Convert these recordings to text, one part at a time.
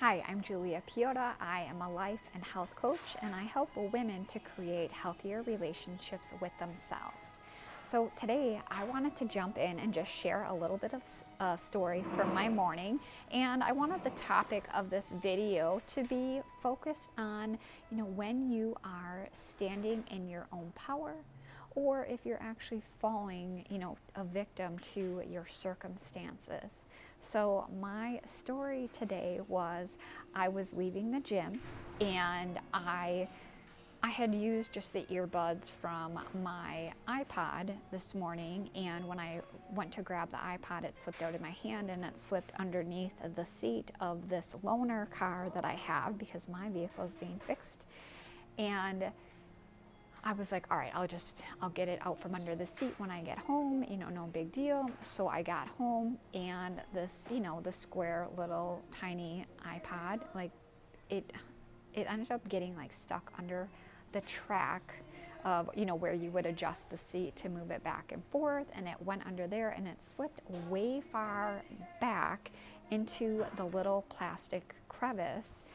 Hi, I'm Julia Piota. I am a life and health coach, and I help women to create healthier relationships with themselves. So today I wanted to jump in and just share a little bit of a story from my morning, and I wanted the topic of this video to be focused on, when you are standing in your own power, or if you're actually falling, a victim to your circumstances. So my story today was I was leaving the gym, and I had used just the earbuds from my iPod this morning, and when I went to grab the iPod, it slipped out of my hand and it slipped underneath the seat of this loaner car that I have because my vehicle is being fixed. And I was like, all right, I'll get it out from under the seat when I get home, no big deal. So I got home, and this, the square little tiny iPod, like it ended up getting like stuck under the track of, where you would adjust the seat to move it back and forth, and it went under there and it slipped way far back into the little plastic crevice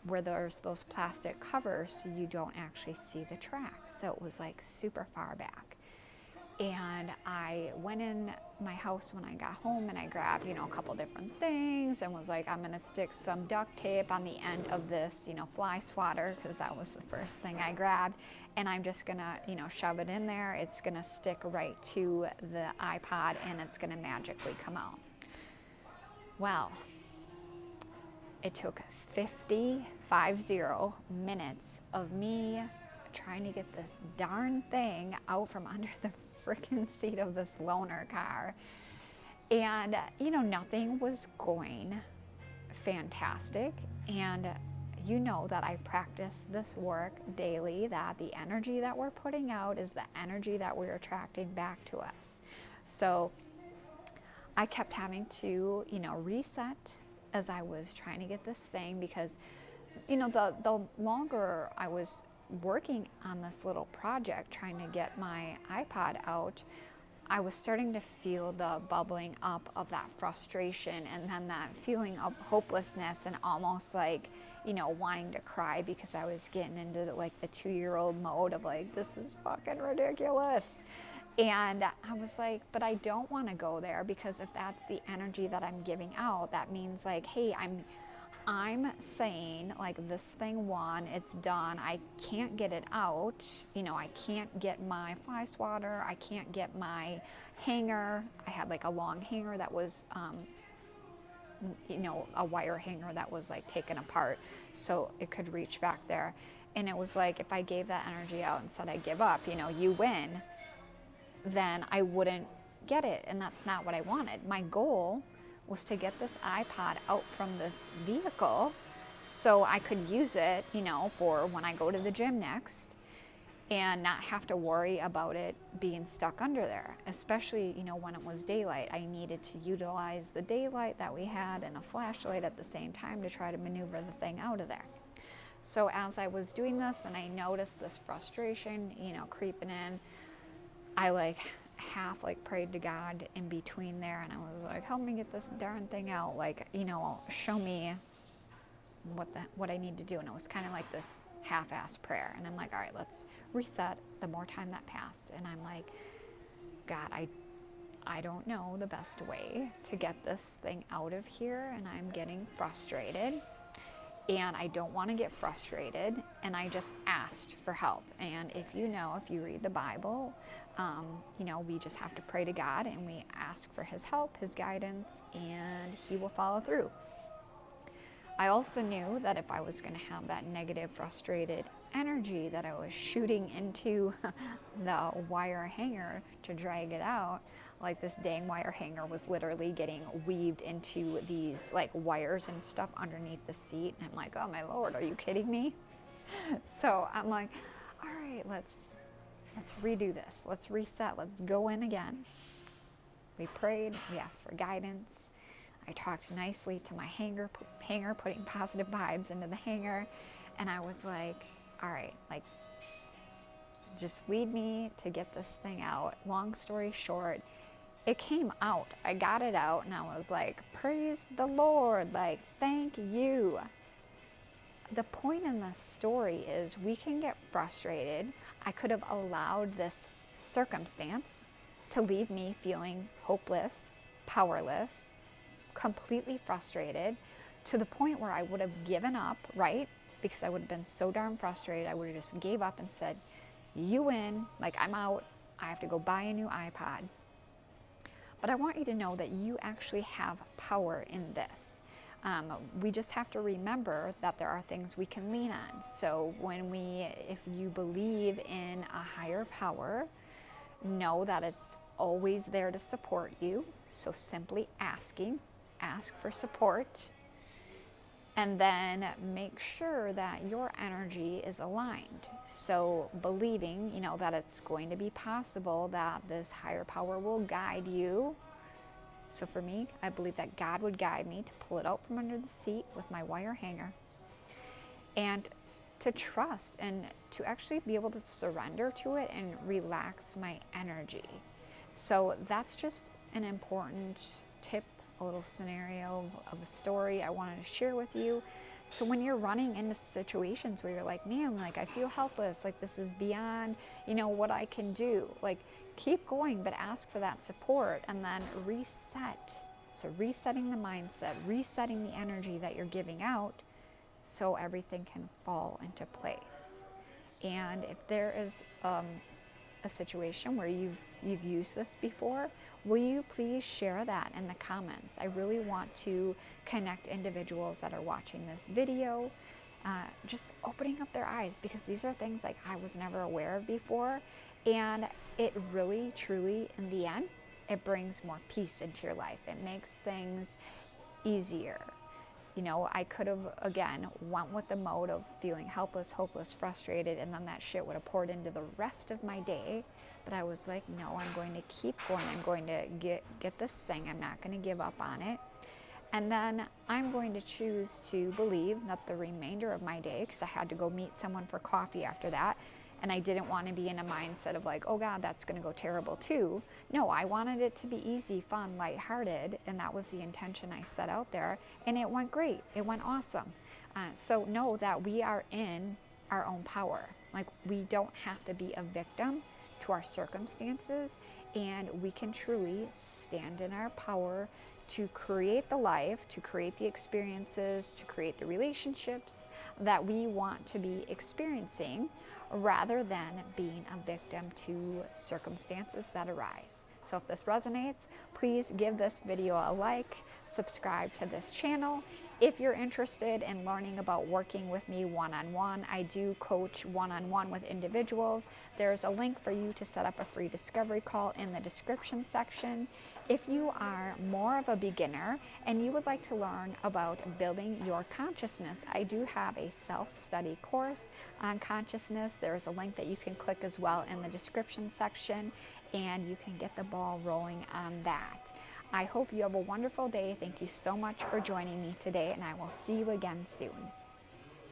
where there's those plastic covers so you don't actually see the tracks. So it was like super far back. And I went in my house when I got home, and I grabbed, a couple different things, and was like, I'm gonna stick some duct tape on the end of this, fly swatter, because that was the first thing I grabbed. And I'm just gonna, shove it in there. It's gonna stick right to the iPod, and it's gonna magically come out. Well, it took 50 minutes of me trying to get this darn thing out from under the freaking seat of this loaner car. And, nothing was going fantastic. And you know that I practice this work daily, that the energy that we're putting out is the energy that we're attracting back to us. So I kept having to, reset as I was trying to get this thing, because, the longer I was working on this little project, trying to get my iPod out, I was starting to feel the bubbling up of that frustration, and then that feeling of hopelessness, and almost like, wanting to cry, because I was getting into like the 2-year-old mode of like, this is fucking ridiculous. And I was like, but I don't want to go there, because if that's the energy that I'm giving out, that means like, hey, I'm saying like, this thing won, it's done, I can't get it out, I can't get my fly swatter, I can't get my hanger. I had like a long hanger that was, a wire hanger that was like taken apart so it could reach back there. And it was like, if I gave that energy out and said I give up, you win, then I wouldn't get it, and that's not what I wanted. My goal was to get this iPod out from this vehicle so I could use it, for when I go to the gym next, and not have to worry about it being stuck under there, especially, when it was daylight. I needed to utilize the daylight that we had and a flashlight at the same time to try to maneuver the thing out of there. So as I was doing this, and I noticed this frustration, creeping in, I half prayed to God in between there, and I was like, help me get this darn thing out, show me what I need to do. And it was kind of like this half-assed prayer, and I'm like, all right, let's reset. The more time that passed, and I'm like, God, I don't know the best way to get this thing out of here, and I'm getting frustrated, and I don't want to get frustrated, and I just asked for help. And if you read the Bible, we just have to pray to God, and we ask for His help, His guidance, and He will follow through. I also knew that if I was going to have that negative, frustrated energy that I was shooting into the wire hanger to drag it out, like this dang wire hanger was literally getting weaved into these wires and stuff underneath the seat. And I'm like, oh my Lord, are you kidding me? So I'm like, all right, let's redo this. Let's reset. Let's go in again. We prayed. We asked for guidance. I talked nicely to my hanger, putting positive vibes into the hanger. And I was like, all right, just lead me to get this thing out. Long story short, it came out. I got it out and I was like, praise the Lord, like, thank you. The point in this story is we can get frustrated. I could have allowed this circumstance to leave me feeling hopeless, powerless, completely frustrated, to the point where I would have given up, right? Because I would have been so darn frustrated, I would have just gave up and said, you win, like I'm out, I have to go buy a new iPod. But I want you to know that you actually have power in this. We just have to remember that there are things we can lean on. So if you believe in a higher power, know that it's always there to support you. So simply ask for support, and then make sure that your energy is aligned. So believing, that it's going to be possible that this higher power will guide you. So for me, I believe that God would guide me to pull it out from under the seat with my wire hanger, and to trust and to actually be able to surrender to it and relax my energy. So that's just an important tip, a little scenario of the story I wanted to share with you. So when you're running into situations where you're like, man, like I feel helpless, like this is beyond, what I can do, like keep going, but ask for that support and then reset. So resetting the mindset, resetting the energy that you're giving out so everything can fall into place. And if there is a situation where you've used this before, will you please share that in the comments? I really want to connect individuals that are watching this video, just opening up their eyes, because these are things like I was never aware of before, and it really, truly, in the end, it brings more peace into your life. It makes things easier. I could have, again, went with the mode of feeling helpless, hopeless, frustrated, and then that shit would have poured into the rest of my day. But I was like, no, I'm going to keep going. I'm going to get this thing. I'm not going to give up on it. And then I'm going to choose to believe that the remainder of my day, because I had to go meet someone for coffee after that, and I didn't want to be in a mindset of like, oh God, that's going to go terrible too. No, I wanted it to be easy, fun, lighthearted, and that was the intention I set out there, and it went great. It went awesome. So know that we are in our own power. Like, we don't have to be a victim to our circumstances, and we can truly stand in our power to create the life, to create the experiences, to create the relationships that we want to be experiencing, rather than being a victim to circumstances that arise. So if this resonates, please give this video a like, subscribe to this channel. If you're interested in learning about working with me one-on-one, I do coach one-on-one with individuals. There's a link for you to set up a free discovery call in the description section. If you are more of a beginner and you would like to learn about building your consciousness, I do have a self-study course on consciousness. There's a link that you can click as well in the description section, and you can get the ball rolling on that. I hope you have a wonderful day. Thank you so much for joining me today, and I will see you again soon.